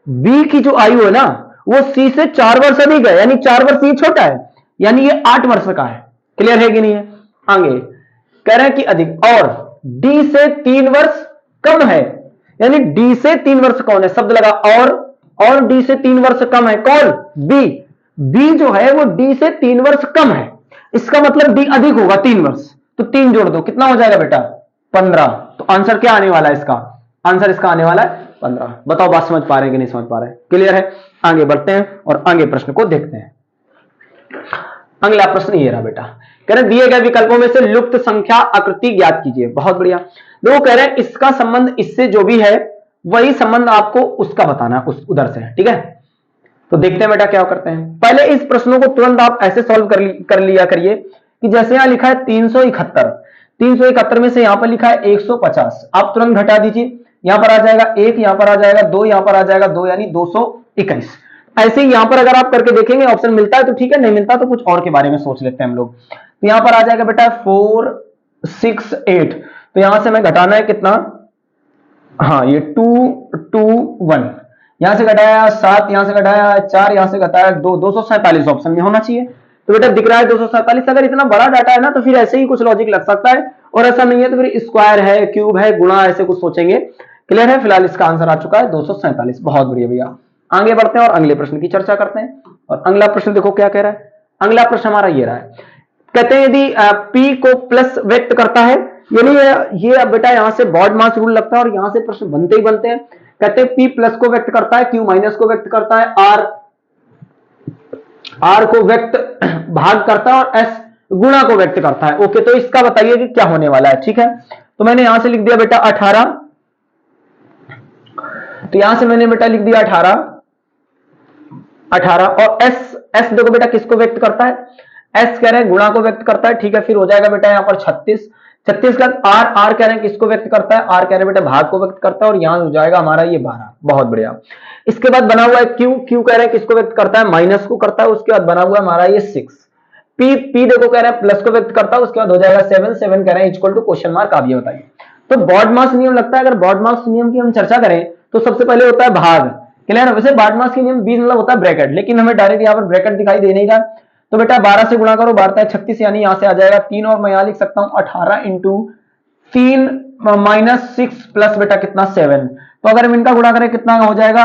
बी की जो आयु है ना वो सी से 4 वर्ष अधिक है, यानी 4 वर्ष ये छोटा है, यानी ये 8 वर्ष का है। क्लियर है कि नहीं है। आगे कह रहे हैं कि अधिक, और डी से 3 वर्ष कम है, यानी डी से 3 वर्ष कौन है, शब्द लगा और डी से 3 वर्ष कम है कौन, बी। बी जो है वो डी से 3 वर्ष कम है, इसका मतलब डी अधिक होगा 3 वर्ष। तो 3 जोड़ दो, कितना हो जाएगा बेटा, 15। तो आंसर क्या आने वाला है इसका, आंसर इसका आने वाला है 15। बताओ बात समझ पा रहे हैं कि नहीं समझ पा रहे हैं। क्लियर है। आगे बढ़ते हैं और आगे प्रश्न को देखते हैं। अगला प्रश्न ये रहा बेटा, कह रहे दिए गए विकल्पों में से लुप्त संख्या आकृति ज्ञात कीजिए। बहुत बढ़िया, देखो कह रहे हैं इसका संबंध इससे जो भी है वही संबंध आपको उसका बताना है, उस उधर से, ठीक है। तो देखते हैं बेटा क्या करते हैं। पहले इस प्रश्नों को तुरंत आप ऐसे सॉल्व कर लिया करिए कि जैसे यहां लिखा है 371 में से यहां पर लिखा है 150, आप तुरंत घटा दीजिए। यहां पर आ जाएगा 1, यहां पर आ जाएगा 2, यहां पर आ जाएगा 2, यानी 221। ऐसे ही यहां पर अगर आप करके देखेंगे ऑप्शन मिलता है तो ठीक है, नहीं मिलता तो कुछ और के बारे में सोच लेते हैं हम लोग। तो यहां पर आ जाएगा बेटा 4, 6, 8। तो यहां से मैं घटाना है कितना, हाँ ये 2, 2, 1, यहां से घटाया 7, यहां से घटाया 4, यहां से घटाया 2, 247 ऑप्शन में होना चाहिए। तो बेटा दिख रहा है 247। अगर इतना बड़ा डाटा है ना तो फिर ऐसे ही कुछ लॉजिक लग सकता है, और ऐसा नहीं है तो फिर स्क्वायर है, क्यूब है, गुणा, ऐसे कुछ सोचेंगे। क्लियर है। फिलहाल इसका आंसर आ चुका है 247। बहुत बढ़िया भैया, आगे बढ़ते हैं और अगले प्रश्न की चर्चा करते हैं। और अगला प्रश्न देखो क्या कह रहा है। अगला प्रश्न हमारा ये रहा है, कहते हैं यदि P को प्लस व्यक्त करता है यानी ये अब बेटा यहां से बॉड मास रूल लगता है और यहां से प्रश्न बनते ही बनते हैं। कहते हैं P प्लस को व्यक्त करता है, Q माइनस को व्यक्त करता है, R को व्यक्त भाग करता है और S गुणा को व्यक्त करता है। ओके, तो इसका बताइए कि क्या होने वाला है। ठीक है, तो मैंने यहां से लिख दिया बेटा 18, तो यहां से मैंने बेटा लिख दिया 18 और S देखो बेटा किसको व्यक्त करता है, S कह रहे हैं गुणा को व्यक्त करता है। ठीक है, फिर हो जाएगा बेटा यहां पर 36 का R कह रहे हैं किसको व्यक्त करता है, R कह रहे हैं बेटा भाग को व्यक्त करता है और यहां हो जाएगा हमारा ये 12। बहुत बढ़िया। इसके बाद बना हुआ है Q कह रहे हैं किसको व्यक्त करता है, माइनस को करता है। उसके बाद बना हुआ है हमारा ये 6। P देखो कह रहे हैं प्लस को व्यक्त करता है, उसके बाद हो जाएगा 7 कह रहे हैं इक्वल टू क्वेश्चन मार्क। आप ये बताइए। तो बॉड मास नियम लगता है, अगर बॉड मास नियम की हम चर्चा करें तो सबसे पहले होता है भाग। क्लियर है। वैसे बॉड मास के नियम 20 मतलब होता है ब्रैकेट, लेकिन हमें डायरेक्ट यहाँ पर ब्रैकेट दिखाई दे नहीं रहा। तो बेटा 12 से गुणा करो, 12 36, यानी यहां से आ जाएगा 3 और मैं यहां लिख सकता हूं 18 इंटू 3 माइनस 6 प्लस बेटा कितना 7। तो अगर हम इनका गुणा करें कितना हो जाएगा,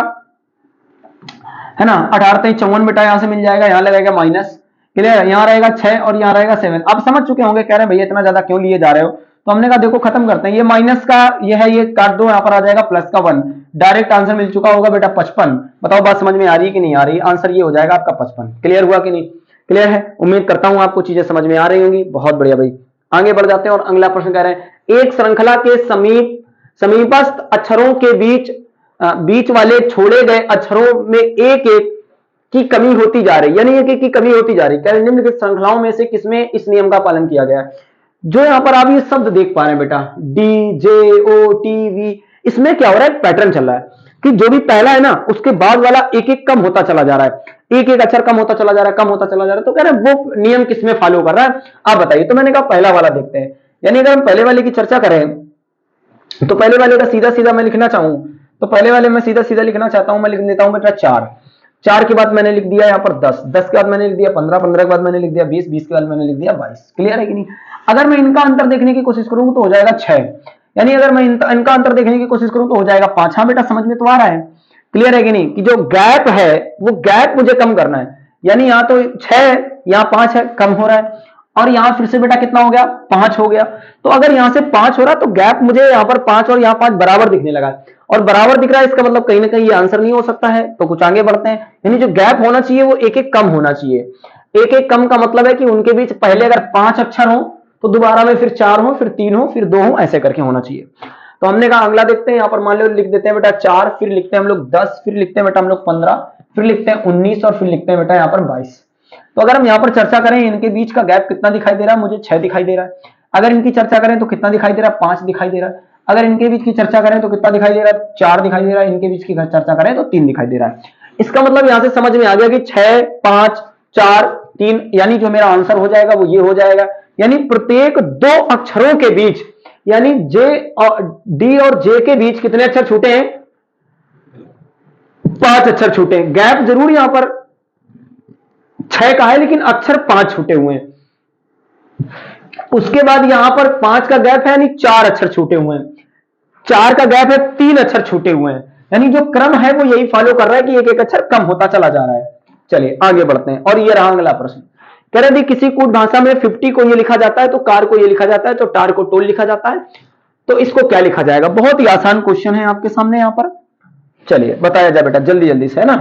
है ना, 18 3 54 बेटा यहां से मिल जाएगा, यहां लगेगा माइनस। क्लियर, यहां रहेगा 6 और यहां रहेगा 7। आप समझ चुके होंगे, कह रहे हैं भैया इतना ज्यादा क्यों लिए जा रहे हो। तो हमने कहा देखो खत्म करते हैं, ये माइनस का ये है, ये काट दो, यहां पर आ जाएगा प्लस का 1। डायरेक्ट आंसर मिल चुका होगा बेटा 55। बताओ बात समझ में आ रही है कि नहीं आ रही। आंसर ये हो जाएगा आपका 55। क्लियर हुआ कि नहीं, क्लियर है। उम्मीद करता हूं आपको चीजें समझ में आ रही होंगी। बहुत बढ़िया भाई, आगे बढ़ जाते हैं और अगला प्रश्न कह रहे हैं एक श्रृंखला के समीपस्थ अक्षरों के बीच वाले छोड़े गए अक्षरों में एक एक की कमी होती जा रही, यानी एक एक की कमी होती जा रही। कह रहे निम्नलिखित श्रृंखलाओं में से किसमें इस नियम का पालन किया गया है। जो यहां पर आप ये शब्द देख पा रहे हैं बेटा DJOTV, इसमें क्या हो रहा है, पैटर्न चल रहा है कि जो भी पहला है ना उसके बाद वाला एक एक कम होता चला जा रहा है, एक एक अक्षर कम होता चला जा रहा है, कम होता चला जा रहा है। तो कह रहे हैं वो नियम किसमें फॉलो कर रहा है, आप बताइए। तो मैंने कहा पहला वाला देखते हैं। यानी अगर हम पहले वाले की चर्चा करें तो पहले वाले का सीधा सीधा मैं लिखना चाहूं तो पहले वाले में सीधा सीधा लिखना चाहता हूं, मैं लिख लेता हूं बेटा 4 के बाद मैंने लिख दिया यहाँ पर 10 के बाद मैंने लिख दिया 15 के बाद मैंने लिख दिया 20 के बाद मैंने लिख दिया 22। क्लियर है कि नहीं। अगर मैं इनका अंतर देखने की कोशिश करूं तो हो जाएगा 6, यानी अगर मैं इनका अंतर देखने की कोशिश करूं तो हो जाएगा 5। हाँ बेटा समझ में तो आ रहा है, क्लियर है कि नहीं, कि जो गैप है वो गैप मुझे कम करना है। यानी यहाँ तो 6 है, यहाँ 5 है, कम हो रहा है। और यहां फिर से बेटा कितना हो गया, 5 हो गया। तो अगर यहां से 5 हो रहा तो गैप मुझे यहां पर 5 और यहां 5 बराबर दिखने लगा, और बराबर दिख रहा है, इसका मतलब कहीं ना कहीं ये आंसर नहीं हो सकता है। तो कुछ आगे बढ़ते हैं। यानी जो गैप होना चाहिए वो एक एक कम होना चाहिए। एक एक कम का मतलब है कि उनके बीच पहले अगर 5 अक्षर हो तो दोबारा में फिर 4 हो, फिर 3 हो, फिर 2 हो, ऐसे करके होना चाहिए। तो हमने कहा अगला देखते हैं। यहाँ पर मान लो लिख देते हैं बेटा 4, फिर लिखते हैं हम लोग 10, फिर लिखते हैं बेटा हम लोग 15, फिर लिखते हैं 19 और फिर लिखते हैं बेटा यहाँ पर 22। तो अगर हम यहाँ पर चर्चा करें इनके बीच का गैप कितना दिखाई दे रहा है, मुझे 6 दिखाई दे रहा है। अगर इनकी चर्चा करें तो कितना दिखाई दे रहा है, 5 दिखाई दे रहा है। अगर इनके बीच की चर्चा करें तो कितना दिखाई दे रहा है, 4 दिखाई दे रहा है। इनके बीच की चर्चा करें तो 3 दिखाई दे रहा है। इसका मतलब यहां से समझ में आ गया कि 6 5 4 3, यानी जो मेरा आंसर हो जाएगा वो ये हो जाएगा। यानी प्रत्येक 2 अक्षरों के बीच, यानी डी और जे के बीच कितने अक्षर छूटे हैं, 5 अक्षर छूटे हैं। गैप जरूर यहां पर 6 का है लेकिन अक्षर 5 छूटे हुए हैं। उसके बाद यहां पर 5 का गैप है, यानी 4 अक्षर छूटे हुए हैं। 4 का गैप है, 3 अक्षर छूटे हुए हैं। यानी जो क्रम है वो यही फॉलो कर रहा है कि एक एक अक्षर कम होता चला जा रहा है। चलिए आगे बढ़ते हैं। और ये रहा अगला प्रश्न। कह रहे किसी कूट भाषा में 50 को ये लिखा जाता है, तो कार को ये लिखा जाता है, तो टार को टोल लिखा जाता है। तो इसको क्या लिखा जाएगा। बहुत ही आसान क्वेश्चन है आपके सामने यहां पर। चलिए बताया जाए बेटा जल्दी जल्दी से, है ना।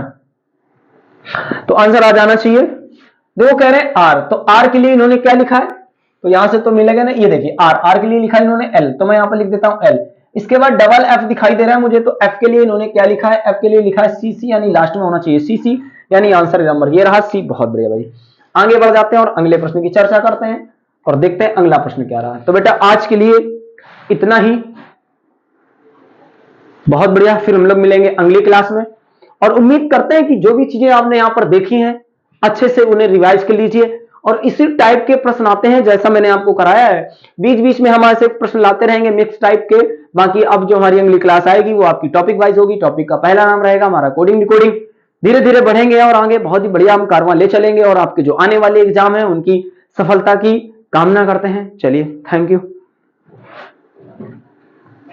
तो आंसर आ जाना चाहिए। देखो कह रहे हैं आर, तो आर के लिए इन्होंने क्या लिखा है, तो यहां से तो मिलेगा ना। ये देखिए आर के लिए लिखा है इन्होंने एल, तो मैं यहां पर लिख देता हूं एल। इसके बाद डबल एफ दिखाई दे रहा है मुझे, तो एफ के लिए इन्होंने क्या लिखा है, एफ के लिए लिखा है सीसी, यानी लास्ट में होना चाहिए सीसी, यानी आंसर नंबर ये रहा सी। बहुत बढ़िया भाई, आगे बढ़ जाते हैं और अगले प्रश्न की चर्चा करते हैं और देखते हैं अगला प्रश्न क्या रहा है। तो बेटा आज के लिए इतना ही। बहुत बढ़िया, फिर हम लोग मिलेंगे अगली क्लास में। और उम्मीद करते हैं कि जो भी चीजें आपने यहां पर देखी हैं अच्छे से उन्हें रिवाइज कर लीजिए, और इसी टाइप के प्रश्न आते हैं जैसा मैंने आपको कराया है। बीच बीच में हमारे से प्रश्न लाते रहेंगे मिक्स टाइप के। बाकी अब जो हमारी अगली क्लास आएगी वो आपकी टॉपिक वाइज होगी। टॉपिक का पहला नाम रहेगा हमारा कोडिंग डिकोडिंग। धीरे धीरे बढ़ेंगे और आगे बहुत ही बढ़िया हम कारवां ले चलेंगे, और आपके जो आने वाले एग्जाम है उनकी सफलता की कामना करते हैं। चलिए, थैंक यू।